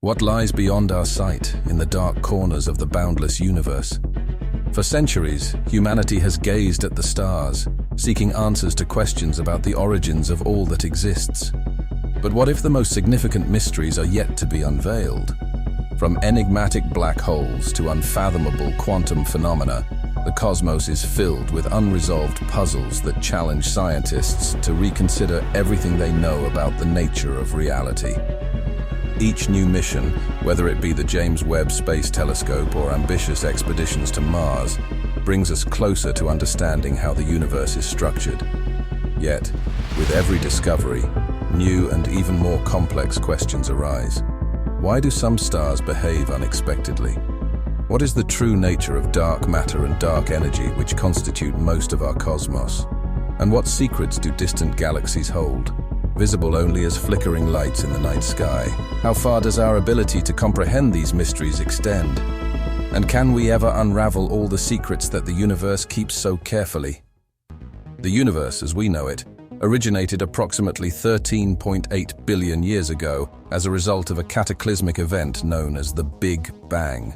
What lies beyond our sight in the dark corners of the boundless universe? For centuries, humanity has gazed at the stars, seeking answers to questions about the origins of all that exists. But what if the most significant mysteries are yet to be unveiled? From enigmatic black holes to unfathomable quantum phenomena, the cosmos is filled with unresolved puzzles that challenge scientists to reconsider everything they know about the nature of reality. Each new mission, whether it be the James Webb Space Telescope or ambitious expeditions to Mars, brings us closer to understanding how the universe is structured. Yet, with every discovery, new and even more complex questions arise. Why do some stars behave unexpectedly? What is the true nature of dark matter and dark energy which constitute most of our cosmos? And what secrets do distant galaxies hold, visible only as flickering lights in the night sky? How far does our ability to comprehend these mysteries extend? And can we ever unravel all the secrets that the universe keeps so carefully? The universe, as we know it, originated approximately 13.8 billion years ago as a result of a cataclysmic event known as the Big Bang.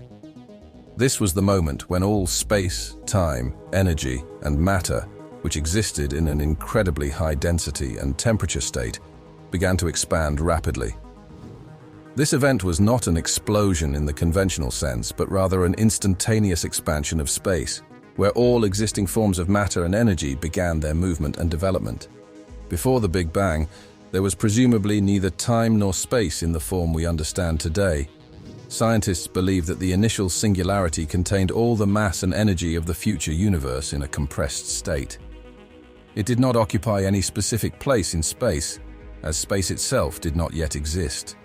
This was the moment when all space, time, energy, and matter, which existed in an incredibly high density and temperature state, began to expand rapidly. This event was not an explosion in the conventional sense, but rather an instantaneous expansion of space, where all existing forms of matter and energy began their movement and development. Before the Big Bang, there was presumably neither time nor space in the form we understand today. Scientists believe that the initial singularity contained all the mass and energy of the future universe in a compressed state. It did not occupy any specific place in space, as space itself did not yet exist.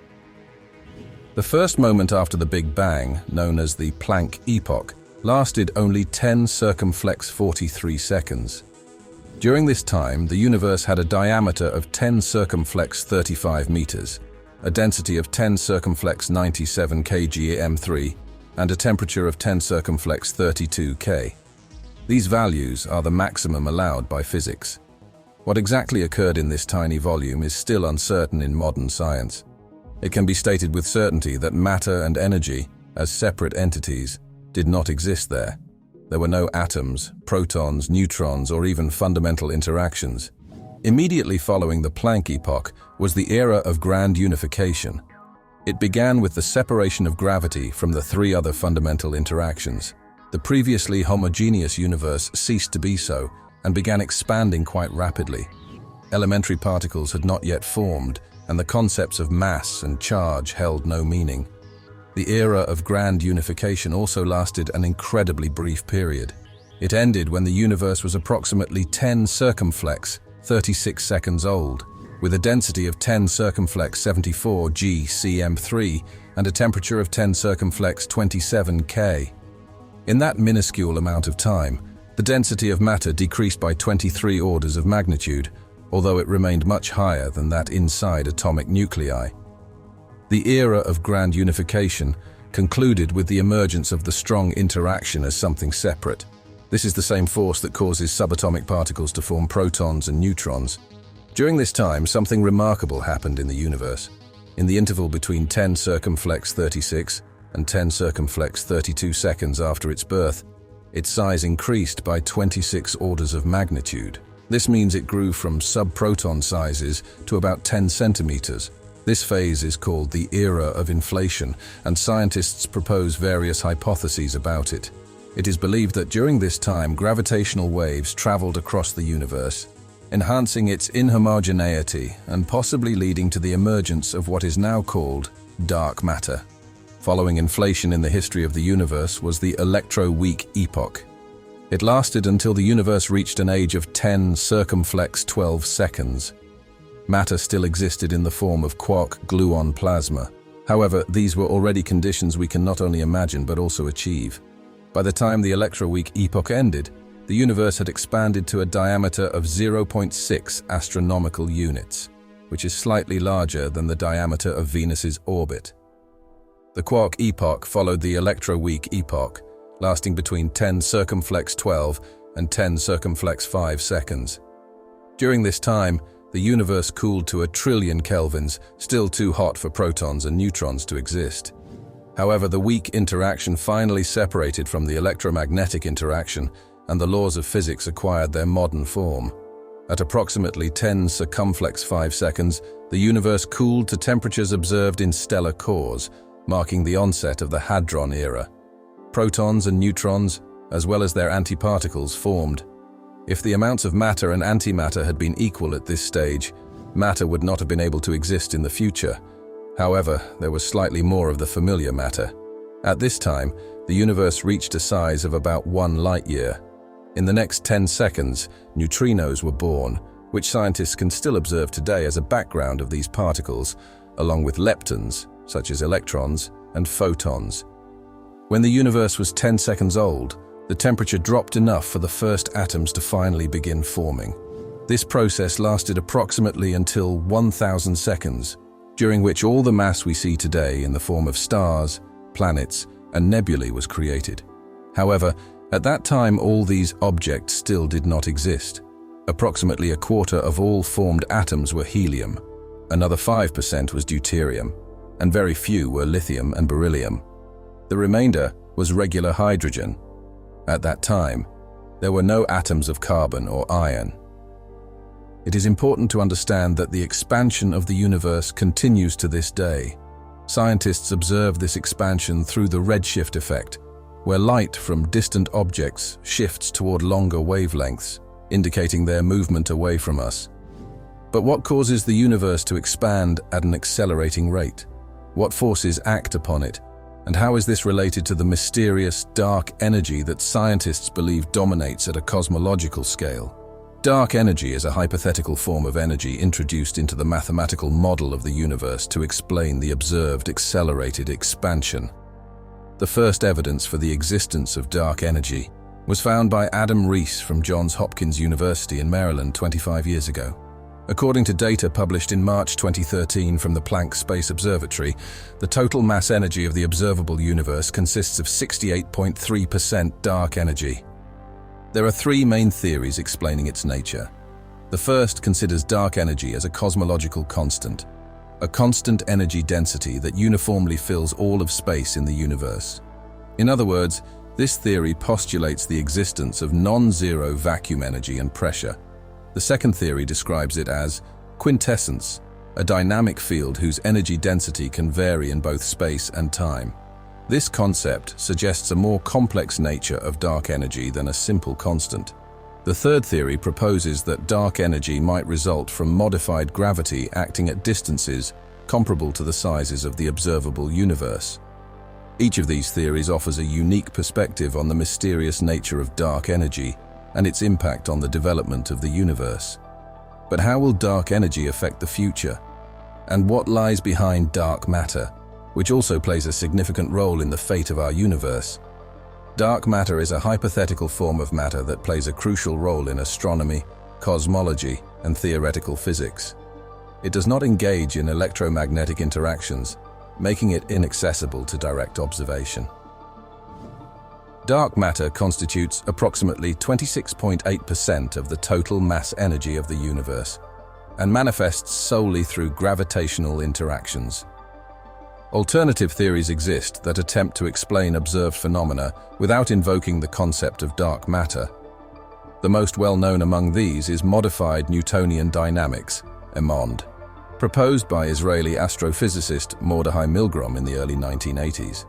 The first moment after the Big Bang, known as the Planck epoch, lasted only 10 circumflex 43 seconds. During this time, the universe had a diameter of 10 circumflex 35 meters, a density of 10 circumflex 97 kgm3, and a temperature of 10 circumflex 32 K. These values are the maximum allowed by physics. What exactly occurred in this tiny volume is still uncertain in modern science. It can be stated with certainty that matter and energy, as separate entities, did not exist there. There were no atoms, protons, neutrons, or even fundamental interactions. Immediately following the Planck epoch was the era of grand unification. It began with the separation of gravity from the three other fundamental interactions. The previously homogeneous universe ceased to be so and began expanding quite rapidly. Elementary particles had not yet formed, and the concepts of mass and charge held no meaning. The era of grand unification also lasted an incredibly brief period. It ended when the universe was approximately 10 circumflex 36 seconds old, with a density of 10 circumflex 74 gcm3 and a temperature of 10 circumflex 27 K. In that minuscule amount of time, the density of matter decreased by 23 orders of magnitude, although it remained much higher than that inside atomic nuclei. The era of grand unification concluded with the emergence of the strong interaction as something separate. This is the same force that causes subatomic particles to form protons and neutrons. During this time, something remarkable happened in the universe. In the interval between 10 circumflex 36 and 10 circumflex 32 seconds after its birth, its size increased by 26 orders of magnitude. This means it grew from subproton sizes to about 10 centimeters. This phase is called the era of inflation, and scientists propose various hypotheses about it. It is believed that during this time, gravitational waves traveled across the universe, enhancing its inhomogeneity and possibly leading to the emergence of what is now called dark matter. Following inflation in the history of the universe was the electroweak epoch. It lasted until the universe reached an age of 10 circumflex 12 seconds. Matter still existed in the form of quark-gluon plasma. However, these were already conditions we can not only imagine but also achieve. By the time the electroweak epoch ended, the universe had expanded to a diameter of 0.6 astronomical units, which is slightly larger than the diameter of Venus's orbit. The quark epoch followed the electroweak epoch, lasting between 10 circumflex 12 and 10 circumflex 5 seconds. During this time, the universe cooled to 1 trillion kelvins, still too hot for protons and neutrons to exist. However, the weak interaction finally separated from the electromagnetic interaction, and the laws of physics acquired their modern form. At approximately 10 circumflex 5 seconds, the universe cooled to temperatures observed in stellar cores, marking the onset of the hadron era. Protons and neutrons, as well as their antiparticles, formed. If the amounts of matter and antimatter had been equal at this stage, matter would not have been able to exist in the future. However, there was slightly more of the familiar matter. At this time, the universe reached a size of about 1 light-year. In the next 10 seconds, neutrinos were born, which scientists can still observe today as a background of these particles, along with leptons, such as electrons, and photons. When the universe was 10 seconds old, the temperature dropped enough for the first atoms to finally begin forming. This process lasted approximately until 1,000 seconds, during which all the mass we see today in the form of stars, planets, and nebulae was created. However, at that time all these objects still did not exist. Approximately a quarter of all formed atoms were helium, another 5% was deuterium, and very few were lithium and beryllium. The remainder was regular hydrogen. At that time, there were no atoms of carbon or iron. It is important to understand that the expansion of the universe continues to this day. Scientists observe this expansion through the redshift effect, where light from distant objects shifts toward longer wavelengths, indicating their movement away from us. But what causes the universe to expand at an accelerating rate? What forces act upon it? And how is this related to the mysterious dark energy that scientists believe dominates at a cosmological scale? Dark energy is a hypothetical form of energy introduced into the mathematical model of the universe to explain the observed accelerated expansion. The first evidence for the existence of dark energy was found by Adam Rees from Johns Hopkins University in Maryland 25 years ago. According to data published in March 2013 from the Planck Space Observatory, the total mass energy of the observable universe consists of 68.3% dark energy. There are 3 main theories explaining its nature. The first considers dark energy as a cosmological constant, a constant energy density that uniformly fills all of space in the universe. In other words, this theory postulates the existence of non-zero vacuum energy and pressure. The second theory describes it as quintessence, a dynamic field whose energy density can vary in both space and time. This concept suggests a more complex nature of dark energy than a simple constant. The third theory proposes that dark energy might result from modified gravity acting at distances comparable to the sizes of the observable universe. Each of these theories offers a unique perspective on the mysterious nature of dark energy and its impact on the development of the universe. But how will dark energy affect the future? And what lies behind dark matter, which also plays a significant role in the fate of our universe? Dark matter is a hypothetical form of matter that plays a crucial role in astronomy, cosmology, and theoretical physics. It does not engage in electromagnetic interactions, making it inaccessible to direct observation. Dark matter constitutes approximately 26.8% of the total mass energy of the universe and manifests solely through gravitational interactions. Alternative theories exist that attempt to explain observed phenomena without invoking the concept of dark matter. The most well-known among these is modified Newtonian dynamics, (MOND), proposed by Israeli astrophysicist Mordechai Milgrom in the early 1980s.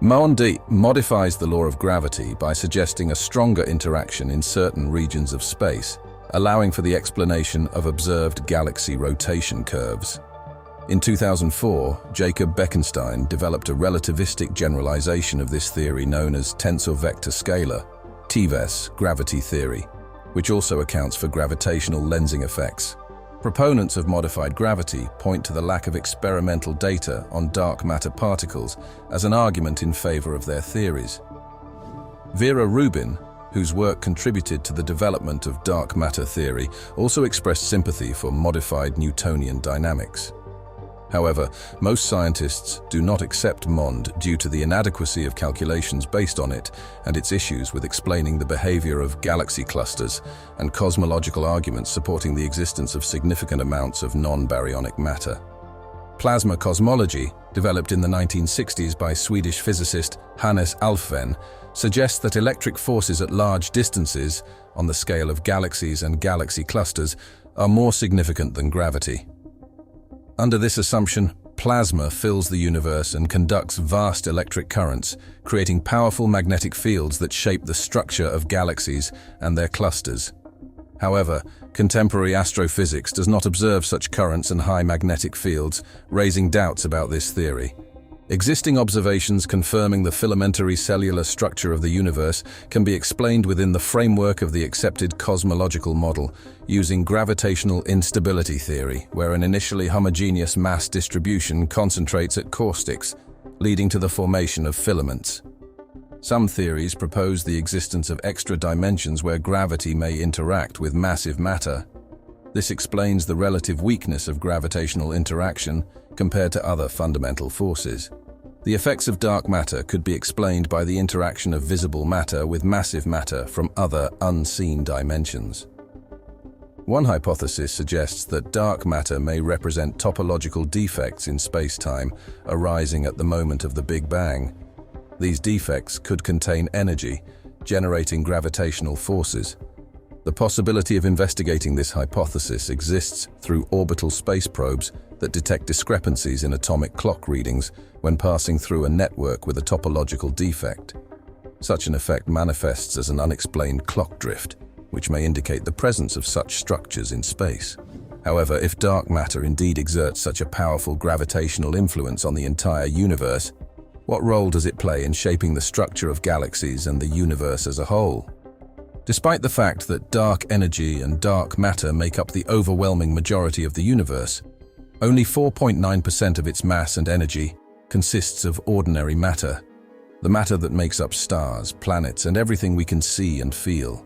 MOND modifies the law of gravity by suggesting a stronger interaction in certain regions of space, allowing for the explanation of observed galaxy rotation curves. In 2004, Jacob Bekenstein developed a relativistic generalization of this theory known as tensor vector scalar, TVES, gravity theory, which also accounts for gravitational lensing effects. Proponents of modified gravity point to the lack of experimental data on dark matter particles as an argument in favor of their theories. Vera Rubin, whose work contributed to the development of dark matter theory, also expressed sympathy for modified Newtonian dynamics. However, most scientists do not accept MOND due to the inadequacy of calculations based on it and its issues with explaining the behavior of galaxy clusters and cosmological arguments supporting the existence of significant amounts of non-baryonic matter. Plasma cosmology, developed in the 1960s by Swedish physicist Hannes Alfvén, suggests that electric forces at large distances, on the scale of galaxies and galaxy clusters, are more significant than gravity. Under this assumption, plasma fills the universe and conducts vast electric currents, creating powerful magnetic fields that shape the structure of galaxies and their clusters. However, contemporary astrophysics does not observe such currents and high magnetic fields, raising doubts about this theory. Existing observations confirming the filamentary cellular structure of the universe can be explained within the framework of the accepted cosmological model, using gravitational instability theory, where an initially homogeneous mass distribution concentrates at caustics, leading to the formation of filaments. Some theories propose the existence of extra dimensions where gravity may interact with massive matter. This explains the relative weakness of gravitational interaction compared to other fundamental forces. The effects of dark matter could be explained by the interaction of visible matter with massive matter from other unseen dimensions. One hypothesis suggests that dark matter may represent topological defects in space-time arising at the moment of the Big Bang. These defects could contain energy, generating gravitational forces. The possibility of investigating this hypothesis exists through orbital space probes that detect discrepancies in atomic clock readings when passing through a network with a topological defect. Such an effect manifests as an unexplained clock drift, which may indicate the presence of such structures in space. However, if dark matter indeed exerts such a powerful gravitational influence on the entire universe, what role does it play in shaping the structure of galaxies and the universe as a whole? Despite the fact that dark energy and dark matter make up the overwhelming majority of the universe, only 4.9% of its mass and energy consists of ordinary matter, the matter that makes up stars, planets, and everything we can see and feel.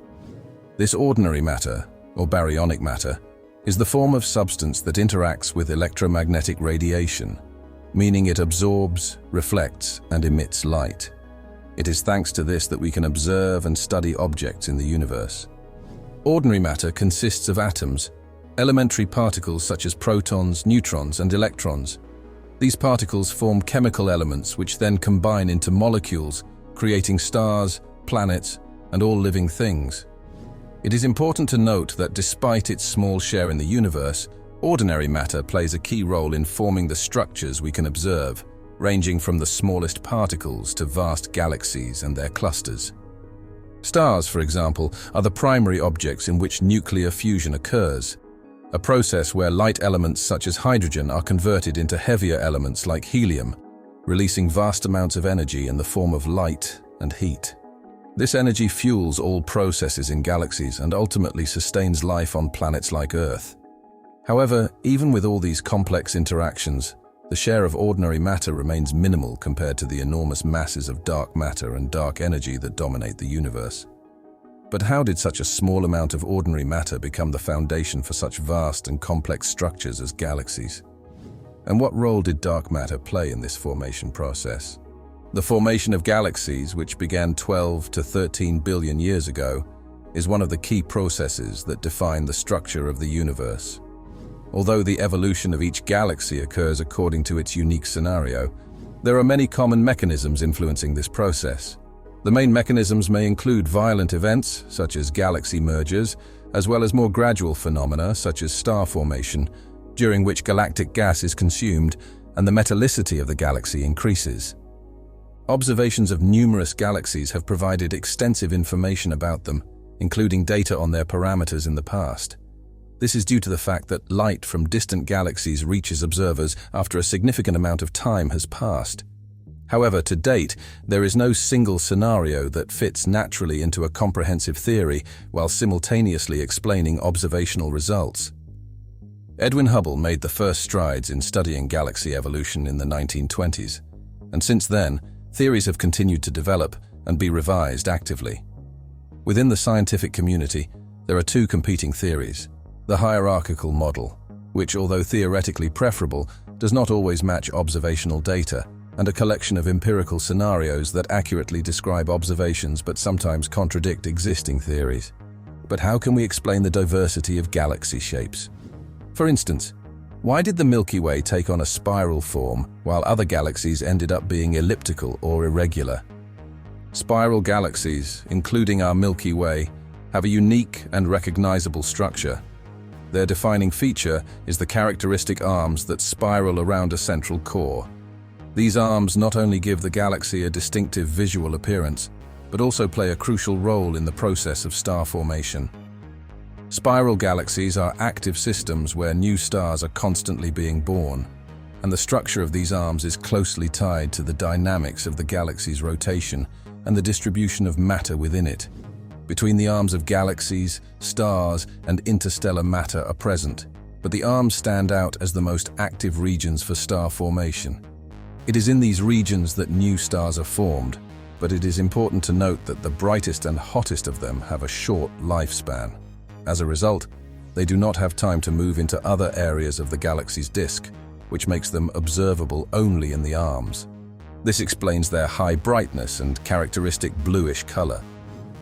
This ordinary matter, or baryonic matter, is the form of substance that interacts with electromagnetic radiation, meaning it absorbs, reflects, and emits light. It is thanks to this that we can observe and study objects in the universe. Ordinary matter consists of atoms, elementary particles such as protons, neutrons, and electrons. These particles form chemical elements which then combine into molecules, creating stars, planets, and all living things. It is important to note that despite its small share in the universe, ordinary matter plays a key role in forming the structures we can observe, ranging from the smallest particles to vast galaxies and their clusters. Stars, for example, are the primary objects in which nuclear fusion occurs, a process where light elements such as hydrogen are converted into heavier elements like helium, releasing vast amounts of energy in the form of light and heat. This energy fuels all processes in galaxies and ultimately sustains life on planets like Earth. However, even with all these complex interactions, the share of ordinary matter remains minimal compared to the enormous masses of dark matter and dark energy that dominate the universe. But how did such a small amount of ordinary matter become the foundation for such vast and complex structures as galaxies? And what role did dark matter play in this formation process? The formation of galaxies, which began 12 to 13 billion years ago, is one of the key processes that define the structure of the universe. Although the evolution of each galaxy occurs according to its unique scenario, there are many common mechanisms influencing this process. The main mechanisms may include violent events, such as galaxy mergers, as well as more gradual phenomena, such as star formation, during which galactic gas is consumed and the metallicity of the galaxy increases. Observations of numerous galaxies have provided extensive information about them, including data on their parameters in the past. This is due to the fact that light from distant galaxies reaches observers after a significant amount of time has passed. However, to date, there is no single scenario that fits naturally into a comprehensive theory while simultaneously explaining observational results. Edwin Hubble made the first strides in studying galaxy evolution in the 1920s, and since then, theories have continued to develop and be revised actively. Within the scientific community, there are two competing theories. The hierarchical model, which, although theoretically preferable, does not always match observational data, and a collection of empirical scenarios that accurately describe observations but sometimes contradict existing theories. But how can we explain the diversity of galaxy shapes? For instance, why did the Milky Way take on a spiral form while other galaxies ended up being elliptical or irregular? Spiral galaxies, including our Milky Way, have a unique and recognizable structure. Their defining feature is the characteristic arms that spiral around a central core. These arms not only give the galaxy a distinctive visual appearance, but also play a crucial role in the process of star formation. Spiral galaxies are active systems where new stars are constantly being born, and the structure of these arms is closely tied to the dynamics of the galaxy's rotation and the distribution of matter within it. Between the arms of galaxies, stars, and interstellar matter are present, but the arms stand out as the most active regions for star formation. It is in these regions that new stars are formed, but it is important to note that the brightest and hottest of them have a short lifespan. As a result, they do not have time to move into other areas of the galaxy's disk, which makes them observable only in the arms. This explains their high brightness and characteristic bluish color.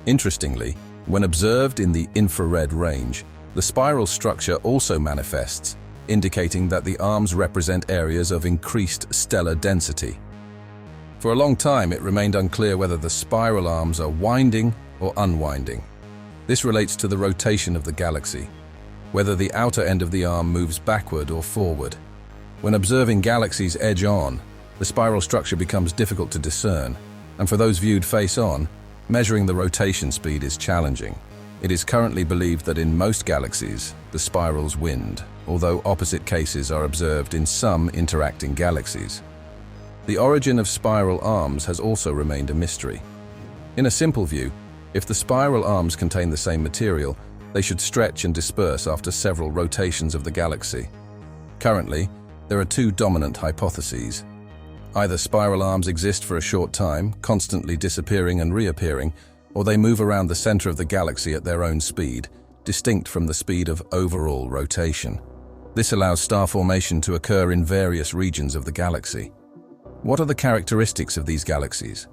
Interestingly, when observed in the infrared range, the spiral structure also manifests, indicating that the arms represent areas of increased stellar density. For a long time, it remained unclear whether the spiral arms are winding or unwinding. This relates to the rotation of the galaxy, whether the outer end of the arm moves backward or forward. When observing galaxies edge-on, the spiral structure becomes difficult to discern, and for those viewed face-on, measuring the rotation speed is challenging. It is currently believed that in most galaxies, the spirals wind, although opposite cases are observed in some interacting galaxies. The origin of spiral arms has also remained a mystery. In a simple view, if the spiral arms contain the same material, they should stretch and disperse after several rotations of the galaxy. Currently, there are two dominant hypotheses. Either spiral arms exist for a short time, constantly disappearing and reappearing, or they move around the center of the galaxy at their own speed, distinct from the speed of overall rotation. This allows star formation to occur in various regions of the galaxy. What are the characteristics of these galaxies?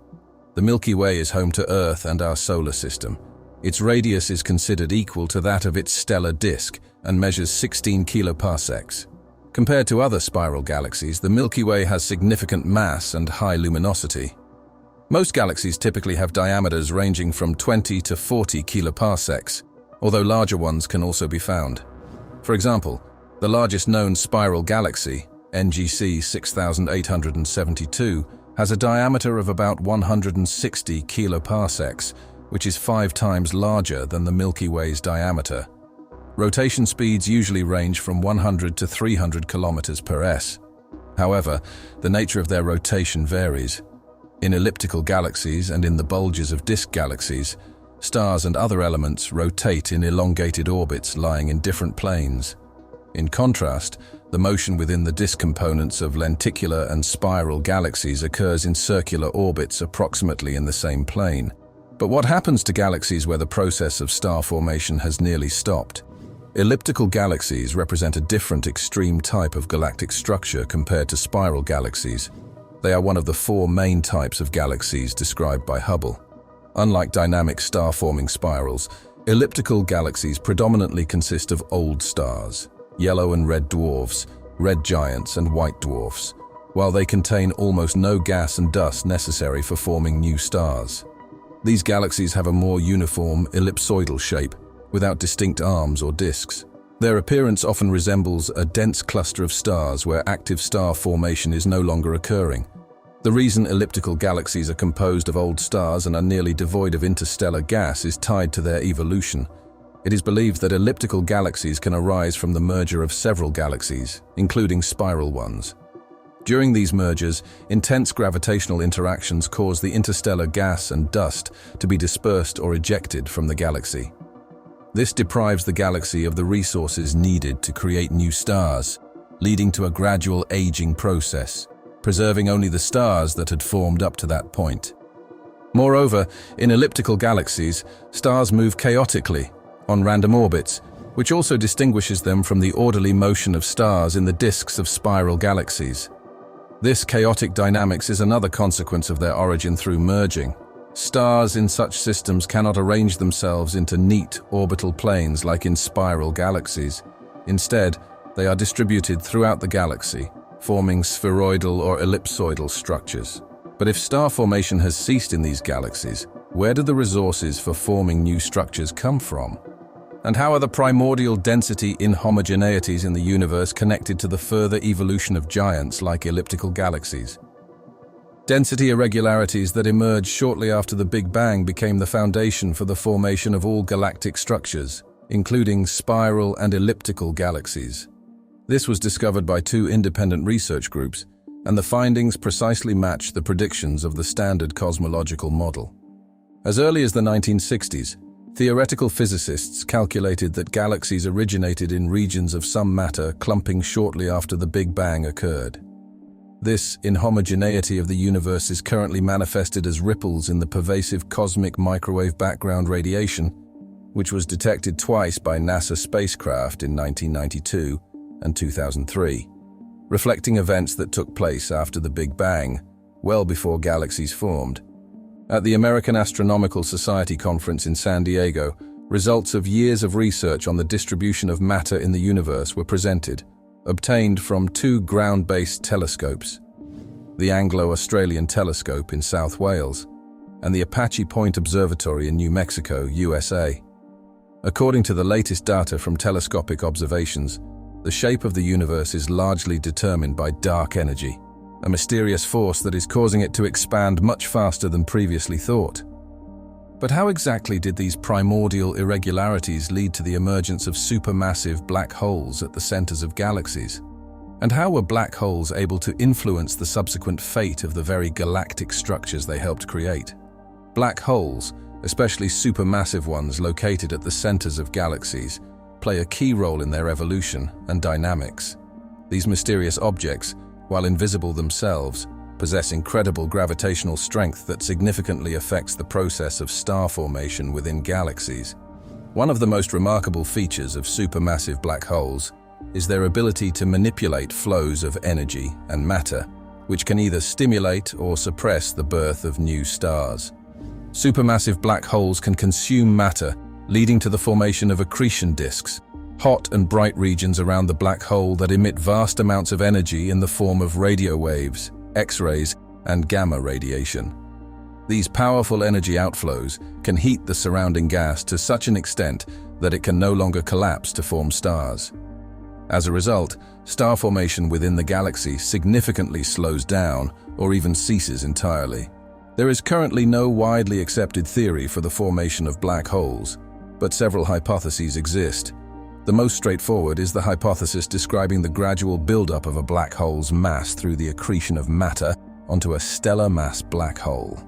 The Milky Way is home to Earth and our solar system. Its radius is considered equal to that of its stellar disk and measures 16 kiloparsecs. Compared to other spiral galaxies, the Milky Way has significant mass and high luminosity. Most galaxies typically have diameters ranging from 20 to 40 kiloparsecs, although larger ones can also be found. For example, the largest known spiral galaxy, NGC 6872, has a diameter of about 160 kiloparsecs, which is 5 times larger than the Milky Way's diameter. Rotation speeds usually range from 100 to 300 kilometers per s. However, the nature of their rotation varies. In elliptical galaxies and in the bulges of disk galaxies, stars and other elements rotate in elongated orbits lying in different planes. In contrast, the motion within the disk components of lenticular and spiral galaxies occurs in circular orbits approximately in the same plane. But what happens to galaxies where the process of star formation has nearly stopped? Elliptical galaxies represent a different extreme type of galactic structure compared to spiral galaxies. They are one of the 4 main types of galaxies described by Hubble. Unlike dynamic star-forming spirals, elliptical galaxies predominantly consist of old stars, yellow and red dwarfs, red giants and white dwarfs, while they contain almost no gas and dust necessary for forming new stars. These galaxies have a more uniform, ellipsoidal shape, without distinct arms or disks. Their appearance often resembles a dense cluster of stars where active star formation is no longer occurring. The reason elliptical galaxies are composed of old stars and are nearly devoid of interstellar gas is tied to their evolution. It is believed that elliptical galaxies can arise from the merger of several galaxies, including spiral ones. During these mergers, intense gravitational interactions cause the interstellar gas and dust to be dispersed or ejected from the galaxy. This deprives the galaxy of the resources needed to create new stars, leading to a gradual aging process, preserving only the stars that had formed up to that point. Moreover, in elliptical galaxies, stars move chaotically, on random orbits, which also distinguishes them from the orderly motion of stars in the disks of spiral galaxies. This chaotic dynamics is another consequence of their origin through merging. Stars in such systems cannot arrange themselves into neat orbital planes like in spiral galaxies. Instead, they are distributed throughout the galaxy, forming spheroidal or ellipsoidal structures. But if star formation has ceased in these galaxies, where do the resources for forming new structures come from? And how are the primordial density inhomogeneities in the universe connected to the further evolution of giants like elliptical galaxies? Density irregularities that emerged shortly after the Big Bang became the foundation for the formation of all galactic structures, including spiral and elliptical galaxies. This was discovered by two independent research groups, and the findings precisely match the predictions of the standard cosmological model. As early as the 1960s, theoretical physicists calculated that galaxies originated in regions of some matter clumping shortly after the Big Bang occurred. This inhomogeneity of the universe is currently manifested as ripples in the pervasive cosmic microwave background radiation, which was detected twice by NASA spacecraft in 1992 and 2003, reflecting events that took place after the Big Bang, well before galaxies formed. At the American Astronomical Society conference in San Diego, results of years of research on the distribution of matter in the universe were presented, obtained from two ground-based telescopes, the Anglo-Australian Telescope in South Wales and the Apache Point Observatory in New Mexico, USA. According to the latest data from telescopic observations, the shape of the universe is largely determined by dark energy, a mysterious force that is causing it to expand much faster than previously thought. But how exactly did these primordial irregularities lead to the emergence of supermassive black holes at the centers of galaxies? And how were black holes able to influence the subsequent fate of the very galactic structures they helped create? Black holes, especially supermassive ones located at the centers of galaxies, play a key role in their evolution and dynamics. These mysterious objects, while invisible themselves, possess incredible gravitational strength that significantly affects the process of star formation within galaxies. One of the most remarkable features of supermassive black holes is their ability to manipulate flows of energy and matter, which can either stimulate or suppress the birth of new stars. Supermassive black holes can consume matter, leading to the formation of accretion disks, hot and bright regions around the black hole that emit vast amounts of energy in the form of radio waves, X-rays, and gamma radiation. These powerful energy outflows can heat the surrounding gas to such an extent that it can no longer collapse to form stars. As a result, star formation within the galaxy significantly slows down or even ceases entirely. There is currently no widely accepted theory for the formation of black holes, but several hypotheses exist. The most straightforward is the hypothesis describing the gradual buildup of a black hole's mass through the accretion of matter onto a stellar mass black hole.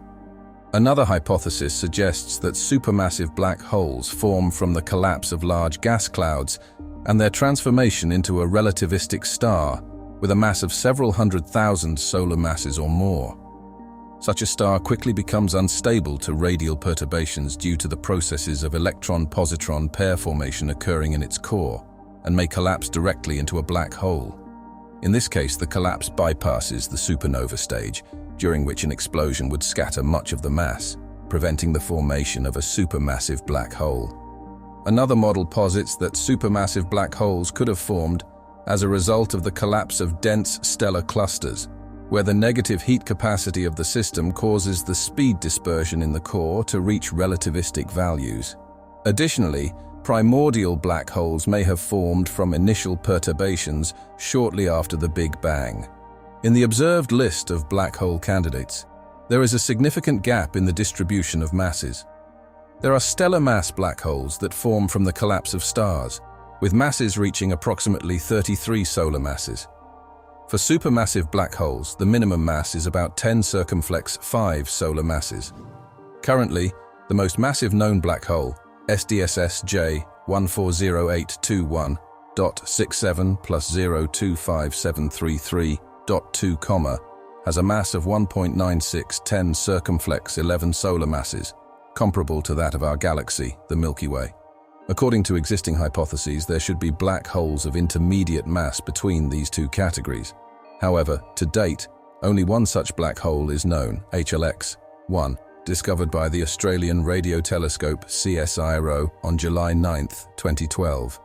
Another hypothesis suggests that supermassive black holes form from the collapse of large gas clouds and their transformation into a relativistic star with a mass of several 100,000 solar masses or more. Such a star quickly becomes unstable to radial perturbations due to the processes of electron-positron pair formation occurring in its core, and may collapse directly into a black hole. In this case, the collapse bypasses the supernova stage, during which an explosion would scatter much of the mass, preventing the formation of a supermassive black hole. Another model posits that supermassive black holes could have formed as a result of the collapse of dense stellar clusters, where the negative heat capacity of the system causes the speed dispersion in the core to reach relativistic values. Additionally, primordial black holes may have formed from initial perturbations shortly after the Big Bang. In the observed list of black hole candidates, there is a significant gap in the distribution of masses. There are stellar mass black holes that form from the collapse of stars, with masses reaching approximately 33 solar masses. For supermassive black holes, the minimum mass is about 10 circumflex 5 solar masses. Currently, the most massive known black hole, SDSS J 140821.67 plus 025733.2, has a mass of 1.96 10 circumflex 11 solar masses, comparable to that of our galaxy, the Milky Way. According to existing hypotheses, there should be black holes of intermediate mass between these two categories. However, to date, only one such black hole is known, HLX-1, discovered by the Australian radio telescope CSIRO on July 9, 2012.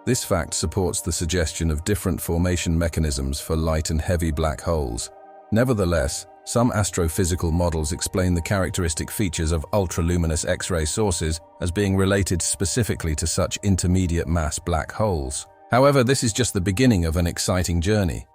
This fact supports the suggestion of different formation mechanisms for light and heavy black holes. Nevertheless, some astrophysical models explain the characteristic features of ultraluminous X-ray sources as being related specifically to such intermediate mass black holes. However, this is just the beginning of an exciting journey.